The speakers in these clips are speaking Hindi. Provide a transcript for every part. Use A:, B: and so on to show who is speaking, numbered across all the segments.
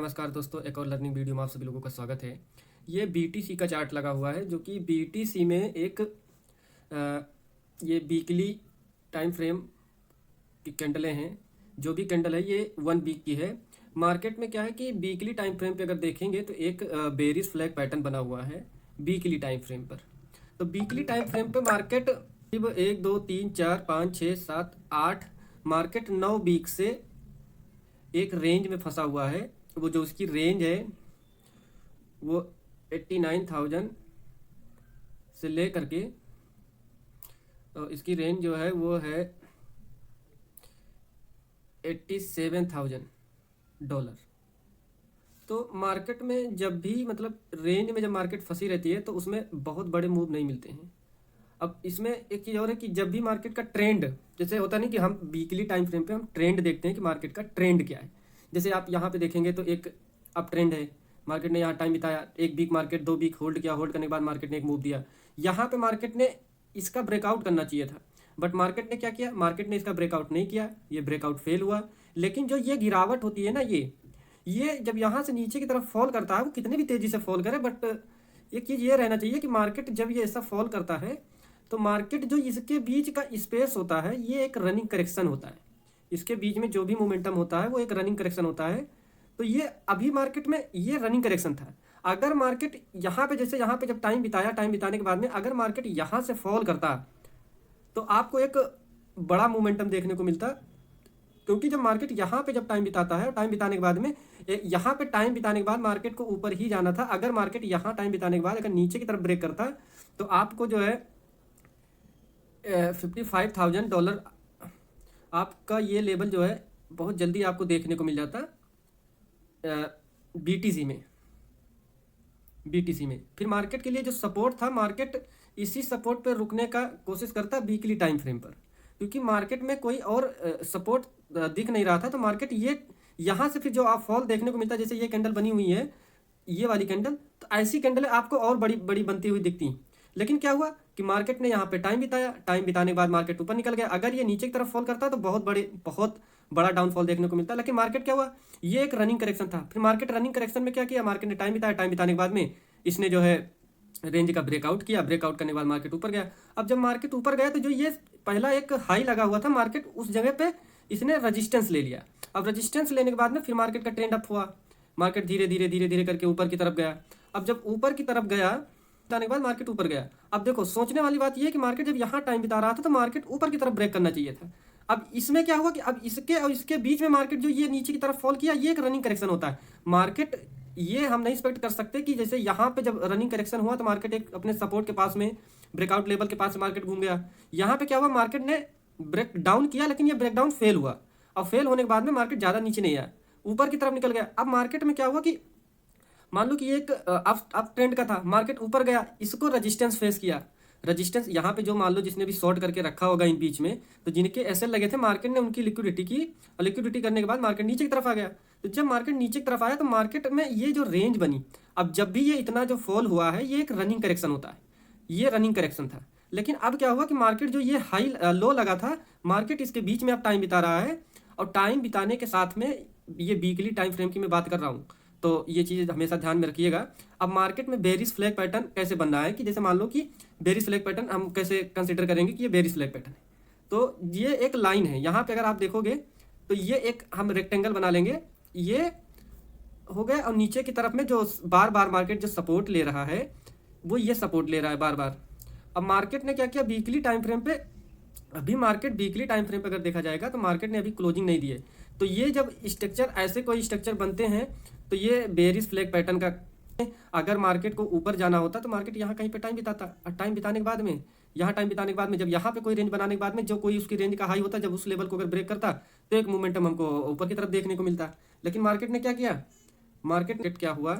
A: नमस्कार दोस्तों, एक और लर्निंग वीडियो में आप सभी लोगों का स्वागत है। ये बीटीसी का चार्ट लगा हुआ है जो कि बीटीसी में एक ये वीकली टाइम फ्रेम की कैंडलें हैं। जो भी कैंडल है ये 1 वीक की है। मार्केट में क्या है कि वीकली टाइम फ्रेम पे अगर देखेंगे तो एक बेरिश फ्लैग पैटर्न बना हुआ है वीकली टाइम फ्रेम पर। तो वीकली टाइम फ्रेम पे मार्केट करीब 1 2 3 4 5 6 7 8 मार्केट 9 वीक से एक रेंज में फंसा हुआ है। वो जो उसकी रेंज है वो 89,000 से ले करके और इसकी रेंज जो है वो है $87,000। तो मार्केट में जब भी मतलब रेंज में जब मार्केट फंसी रहती है तो उसमें बहुत बड़े मूव नहीं मिलते हैं। अब इसमें एक चीज़ और है कि जब भी मार्केट का ट्रेंड, जैसे होता नहीं कि हम वीकली टाइम फ्रेम पे हम ट्रेंड देखते हैं कि मार्केट का ट्रेंड क्या है। जैसे आप यहाँ पे देखेंगे तो एक अप ट्रेंड है, मार्केट ने यहाँ टाइम बिताया, 1 वीक मार्केट 2 वीक होल्ड किया, होल्ड करने के बाद मार्केट ने एक मूव दिया। यहाँ पे मार्केट ने इसका ब्रेकआउट करना चाहिए था, बट मार्केट ने क्या किया, मार्केट ने इसका ब्रेकआउट नहीं किया, ये ब्रेकआउट फेल हुआ। लेकिन जो ये गिरावट होती है ना, ये जब यहाँ से नीचे की तरफ फॉल करता है, वो कितनी भी तेज़ी से फॉल करे, बट एक चीज़ ये रहना चाहिए कि मार्केट जब ये ऐसा फॉल करता है तो मार्केट जो इसके बीच का स्पेस होता है ये एक रनिंग करेक्शन होता है। इसके बीच में जो भी मोमेंटम होता है वो एक रनिंग करेक्शन होता है। तो ये अभी मार्केट में ये रनिंग करेक्शन था। अगर मार्केट यहाँ पे, जैसे यहाँ पे जब टाइम बिताया, टाइम बिताने के बाद में अगर मार्केट यहाँ से फॉल करता तो आपको एक बड़ा मोमेंटम देखने को मिलता, क्योंकि जब मार्केट यहाँ पे जब टाइम बिताता है, टाइम बिताने के बाद में यहाँ पे टाइम बिताने के बाद मार्केट को ऊपर ही जाना था। अगर मार्केट यहाँ टाइम बिताने के बाद अगर नीचे की तरफ ब्रेक करता तो आपको जो है $55,000 आपका ये लेवल जो है बहुत जल्दी आपको देखने को मिल जाता बीटीसी में। फिर मार्केट के लिए जो सपोर्ट था, मार्केट इसी सपोर्ट पर रुकने का कोशिश करता वीकली टाइम फ्रेम पर, क्योंकि मार्केट में कोई और सपोर्ट दिख नहीं रहा था। तो मार्केट ये यहाँ से फिर जो आप फॉल देखने को मिलता, जैसे ये कैंडल बनी हुई है, ये वाली कैंडल, तो ऐसी कैंडल आपको और बड़ी बड़ी बनती हुई दिखती। लेकिन क्या हुआ कि मार्केट ने यहाँ पे टाइम बिताया, टाइम बिताने के बाद मार्केट ऊपर निकल गया। अगर ये नीचे की तरफ फॉल करता तो बहुत बड़ा डाउनफॉल देखने को मिलता। लेकिन मार्केट क्या हुआ, ये एक रनिंग करेक्शन था। फिर मार्केट रनिंग करेक्शन में क्या किया, मार्केट ने टाइम बिताया, टाइम बिताने के बाद में इसने जो है रेंज का ब्रेकआउट किया, ब्रेकआउट करने के बाद मार्केट ऊपर गया। अब जब मार्केट ऊपर गया तो जो ये पहला एक हाई लगा हुआ था, मार्केट उस जगह पे इसने रजिस्टेंस ले लिया। अब रजिस्टेंस लेने के बाद में फिर मार्केट का ट्रेंड अप हुआ, मार्केट धीरे धीरे करके ऊपर की तरफ गया। अब जब ऊपर की तरफ गया, बिताने के बाद मार्केट ऊपर गया। अब देखो, सोचने वाली बात यह है कि मार्केट जब यहाँ टाइम बिता रहा था तो मार्केट ऊपर की तरफ ब्रेक करना चाहिए था। अब इसमें क्या हुआ कि अब इसके और इसके बीच में मार्केट जो ये नीचे की तरफ फॉल किया, ये एक रनिंग करेक्शन होता है। मार्केट ये हम नहीं एक्सपेक्ट कर सकते कि जैसे यहाँ पे जब रनिंग करेक्शन हुआ तो मार्केट एक अपने सपोर्ट के पास में, ब्रेकआउट लेवल के पास से मार्केट घूम गया। यहाँ पे क्या हुआ, मार्केट ने ब्रेक डाउन किया, लेकिन ये ब्रेकडाउन फेल हुआ। और फेल होने के बाद में मार्केट ज़्यादा नीचे नहीं आया, ऊपर की तरफ निकल गया। अब मार्केट में क्या हुआ कि मान लो कि ये एक अप ट्रेंड का था, मार्केट ऊपर गया, इसको रेजिस्टेंस फेस किया। रेजिस्टेंस यहाँ पे जो मान लो जिसने भी शॉर्ट करके रखा होगा इन बीच में, तो जिनके एसएल लगे थे, मार्केट ने उनकी लिक्विडिटी की, और लिक्विडिटी करने के बाद मार्केट नीचे की तरफ आ गया। तो जब मार्केट नीचे की तरफ आया तो मार्केट में ये जो रेंज बनी, अब जब भी ये इतना जो फॉल हुआ है, ये एक रनिंग करेक्शन होता है, ये रनिंग करेक्शन था। लेकिन अब क्या हुआ कि मार्केट जो ये हाई लो लगा था, मार्केट इसके बीच में अब टाइम बिता रहा है। और टाइम बिताने के साथ में ये वीकली टाइम फ्रेम की मैं बात कर रहा हूँ, तो ये चीज़ हमेशा ध्यान में रखिएगा। अब मार्केट में बेरिश फ्लैग पैटर्न कैसे बन रहा है कि जैसे मान लो कि बेरिश फ्लैग पैटर्न हम कैसे कंसीडर करेंगे कि ये बेरिश फ्लैग पैटर्न है। तो ये एक लाइन है, यहाँ पे अगर आप देखोगे तो ये एक हम रेक्टेंगल बना लेंगे, ये हो गया। और नीचे की तरफ में जो बार बार मार्केट जो सपोर्ट ले रहा है, वो ये सपोर्ट ले रहा है बार बार। अब मार्केट ने क्या किया, वीकली टाइम फ्रेम पे, अभी मार्केट वीकली टाइम फ्रेम पे अगर देखा जाएगा तो मार्केट ने अभी क्लोजिंग नहीं दी है। तो ये जब स्ट्रक्चर, ऐसे कोई स्ट्रक्चर बनते हैं तो ये बेरिश फ्लैग पैटर्न का, अगर मार्केट को ऊपर जाना होता तो मार्केट यहाँ कहीं पे टाइम बिताता, और टाइम बिताने के बाद में, यहाँ टाइम बिताने के बाद में जब यहाँ पे कोई रेंज बनाने के बाद में जो कोई उसकी रेंज का हाई होता, जब उस लेवल को अगर ब्रेक करता तो एक मोमेंटम हमको ऊपर की तरफ देखने को मिलता। लेकिन मार्केट ने क्या किया, मार्केट क्या हुआ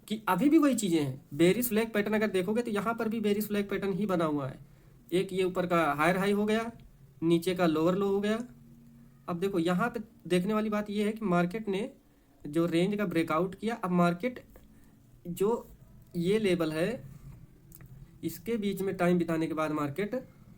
A: कि अभी भी वही चीज़ें हैं। बेरिश फ्लैग पैटर्न अगर देखोगे तो यहाँ पर भी बेरिश फ्लैग पैटर्न ही बना हुआ है। एक ये ऊपर का हायर हाई हो गया, नीचे का लोअर लो हो गया। अब देखो यहाँ पे देखने वाली बात ये है कि मार्केट ने जो रेंज का ब्रेकआउट किया, अब मार्केट जो ये लेवल है, इसके बीच में टाइम बिताने के बाद मार्केट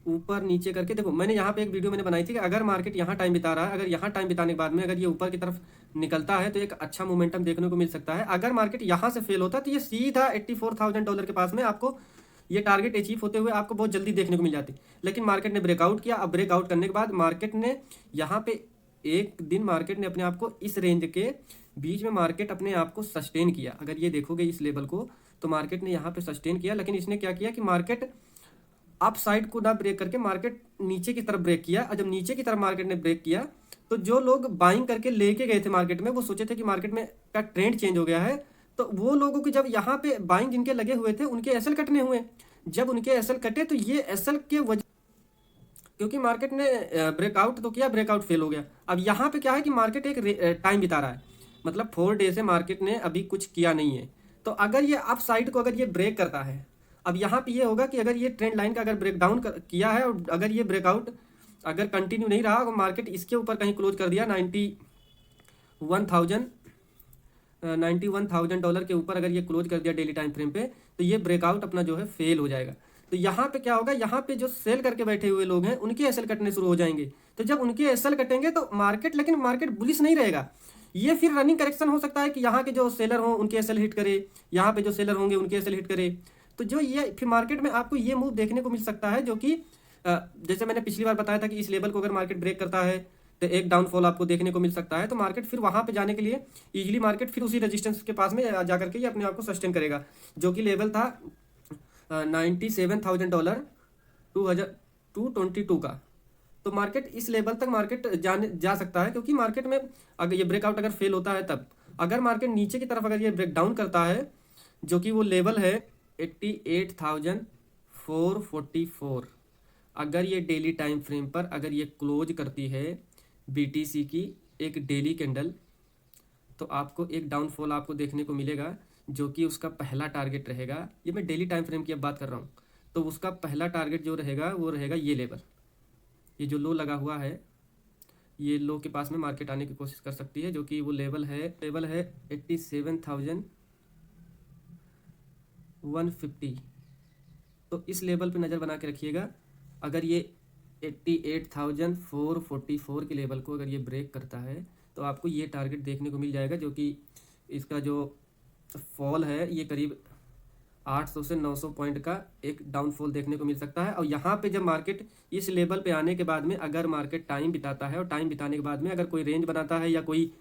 A: ऊपर नीचे करके देखो, मैंने यहाँ पे एक वीडियो मैंने बनाई थी कि अगर मार्केट यहाँ टाइम बिता रहा है, अगर यहाँ टाइम बिताने के बाद में अगर ये ऊपर की तरफ निकलता है तो एक अच्छा मोमेंटम देखने को मिल सकता है। अगर मार्केट यहाँ से फेल होता है तो ये सीधा $84,000 के पास में आपको ये टारगेट अचीव होते हुए आपको बहुत जल्दी देखने को मिल जाती। लेकिन मार्केट ने ब्रेकआउट किया। अब ब्रेकआउट करने के बाद मार्केट ने यहाँ पे एक दिन मार्केट ने अपने आप को इस रेंज के बीच में मार्केट अपने आप को सस्टेन किया। अगर ये देखोगे इस लेवल को तो मार्केट ने यहाँ पे सस्टेन किया, लेकिन इसने क्या किया कि मार्केट अप साइड को ना ब्रेक करके मार्केट नीचे की तरफ ब्रेक किया। और जब नीचे की तरफ मार्केट ने ब्रेक किया तो जो लोग बाइंग करके लेके गए थे मार्केट में, वो सोचे थे कि मार्केट में का ट्रेंड चेंज हो गया है, तो वो लोगों की जब यहाँ पे बाइंग जिनके लगे हुए थे उनके एसएल कटने हुए। जब उनके एसएल कटे तो ये एसएल के वजह, क्योंकि मार्केट ने ब्रेकआउट तो किया, ब्रेकआउट फेल हो गया। अब यहाँ पे क्या है कि मार्केट एक टाइम बिता रहा है, मतलब 4 डे से मार्केट ने अभी कुछ किया नहीं है। तो अगर ये अप साइड को अगर ये ब्रेक करता है, अब यहाँ पे ये होगा कि अगर ये ट्रेंड लाइन का अगर ब्रेक डाउन किया है और अगर ये ब्रेकआउट अगर कंटिन्यू नहीं रहा, मार्केट इसके ऊपर कहीं क्लोज कर दिया $91,000 के ऊपर अगर ये क्लोज कर दिया डेली टाइम फ्रेम पे, तो ये ब्रेकआउट अपना जो है फेल हो जाएगा। तो यहाँ पे क्या होगा, यहाँ पे जो सेल करके बैठे हुए लोग हैं उनके एसएल कटने शुरू हो जाएंगे। तो जब उनके एसएल कटेंगे तो मार्केट, लेकिन मार्केट बुलिश नहीं रहेगा। ये फिर रनिंग करेक्शन हो सकता है कि यहाँ के जो सेलर हों उनके एसएल हिट करे, यहाँ पे जो सेलर होंगे उनके एसएल हिट करे। तो जो ये फिर मार्केट में आपको ये मूव देखने को मिल सकता है, जो कि जैसे मैंने पिछली बार बताया था कि इस लेवल को अगर मार्केट ब्रेक करता है तो एक डाउनफॉल आपको देखने को मिल सकता है। तो मार्केट फिर वहाँ पे जाने के लिए इजीली मार्केट फिर उसी रेजिस्टेंस के पास में जा करके ये अपने आप को सस्टेन करेगा, जो कि लेवल था $97,000 222 का। तो मार्केट इस लेवल तक मार्केट जा सकता है, क्योंकि मार्केट में अगर ये ब्रेकआउट अगर फेल होता है तब अगर मार्केट नीचे की तरफ अगर ये ब्रेक डाउन करता है, जो कि वो लेवल है 88,444, अगर ये डेली टाइम फ्रेम पर अगर ये क्लोज करती है बीटीसी की एक डेली कैंडल, तो आपको एक डाउनफॉल आपको देखने को मिलेगा, जो कि उसका पहला टारगेट रहेगा। ये मैं डेली टाइम फ्रेम की अब बात कर रहा हूँ। तो उसका पहला टारगेट जो रहेगा वो रहेगा ये लेवल, ये जो लो लगा हुआ है, ये लो के पास में मार्केट आने की कोशिश कर सकती है, जो कि वो लेवल है 87,150। तो इस लेवल पे नज़र बना के रखिएगा। अगर ये 88,444 के लेवल को अगर ये ब्रेक करता है तो आपको ये टारगेट देखने को मिल जाएगा, जो कि इसका जो फॉल है ये करीब 800 से 900 पॉइंट का एक डाउनफॉल देखने को मिल सकता है। और यहाँ पे जब मार्केट इस लेवल पे आने के बाद में अगर मार्केट टाइम बिताता है और टाइम बिताने के बाद में अगर कोई रेंज बनाता है या कोई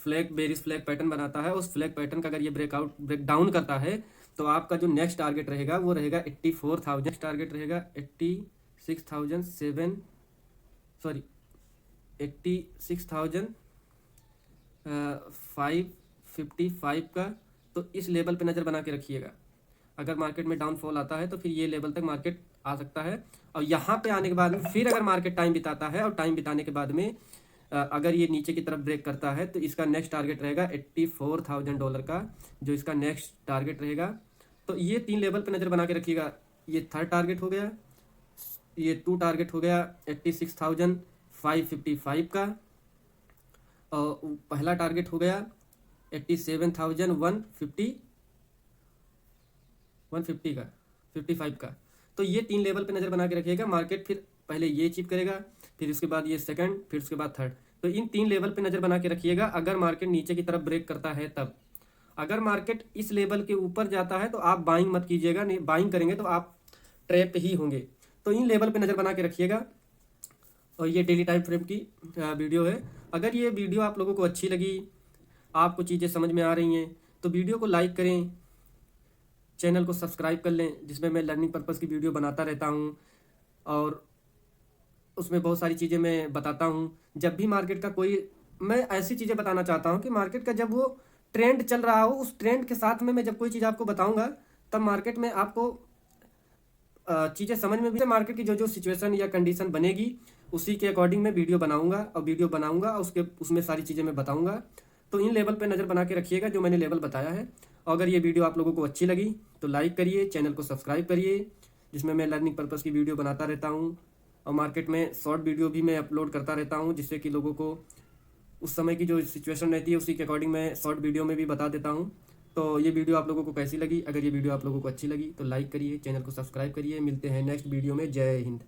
A: बेरिश फ्लैग पैटर्न बनाता है, उस फ्लैग पैटर्न का अगर ये ब्रेक डाउन करता है, तो आपका जो नेक्स्ट टारगेट रहेगा वो रहेगा 84,000, टारगेट रहेगा 86,555 का। तो इस लेवल पे नज़र बना के रखिएगा। अगर मार्केट में डाउनफॉल आता है तो फिर ये लेवल तक मार्केट आ सकता है। और यहाँ पे आने के बाद में फिर अगर मार्केट टाइम बिताता है और टाइम बिताने के बाद में अगर ये नीचे की तरफ ब्रेक करता है, तो इसका नेक्स्ट टारगेट रहेगा $84,000 का, जो इसका नेक्स्ट टारगेट रहेगा। तो ये 3 लेवल पे नज़र बना के रखिएगा। ये थर्ड टारगेट हो गया, ये 2 टारगेट हो गया 86,555 का, और पहला टारगेट हो गया 87,150 का 55 का। तो ये 3 लेवल पे नज़र बना के रखिएगा। मार्केट फिर पहले ये अचीव करेगा, फिर उसके बाद ये सेकंड, फिर उसके बाद थर्ड। तो इन 3 लेवल पे नज़र बना के रखिएगा। अगर मार्केट नीचे की तरफ ब्रेक करता है तब, अगर मार्केट इस लेवल के ऊपर जाता है तो आप बाइंग मत कीजिएगा, नहीं बाइंग करेंगे तो आप ट्रैप ही होंगे। तो इन लेवल पे नज़र बना के रखिएगा। और ये डेली टाइम फ्रेम की वीडियो है। अगर ये वीडियो आप लोगों को अच्छी लगी, आपको चीज़ें समझ में आ रही हैं, तो वीडियो को लाइक करें, चैनल को सब्सक्राइब कर लें, जिसमें मैं लर्निंग पर्पज़ की वीडियो बनाता रहता हूँ और उसमें बहुत सारी चीज़ें मैं बताता हूँ। जब भी मार्केट का कोई, मैं ऐसी चीज़ें बताना चाहता हूँ कि मार्केट का जब वो ट्रेंड चल रहा हो, उस ट्रेंड के साथ में मैं जब कोई चीज़ आपको बताऊँगा तब मार्केट में आपको चीज़ें समझ में भी, मार्केट की जो सिचुएशन या कंडीशन बनेगी उसी के अकॉर्डिंग मैं वीडियो बनाऊँगा और वीडियो बनाऊँगा उसमें सारी चीज़ें मैं बताऊँगा। तो इन लेवल पे नज़र बना के रखिएगा जो मैंने लेवल बताया है। और अगर ये वीडियो आप लोगों को अच्छी लगी तो लाइक करिए, चैनल को सब्सक्राइब करिए, जिसमें मैं लर्निंग पर्पज़ की वीडियो बनाता रहता हूँ। और मार्केट में शॉर्ट वीडियो भी मैं अपलोड करता रहता हूँ, जिससे कि लोगों को उस समय की जो सिचुएशन रहती है उसी के अकॉर्डिंग मैं शॉर्ट वीडियो में भी बता देता हूँ। तो ये वीडियो आप लोगों को कैसी लगी? अगर ये वीडियो आप लोगों को अच्छी लगी तो लाइक करिए, चैनल को सब्सक्राइब करिए। मिलते हैं नेक्स्ट वीडियो में। जय हिंद।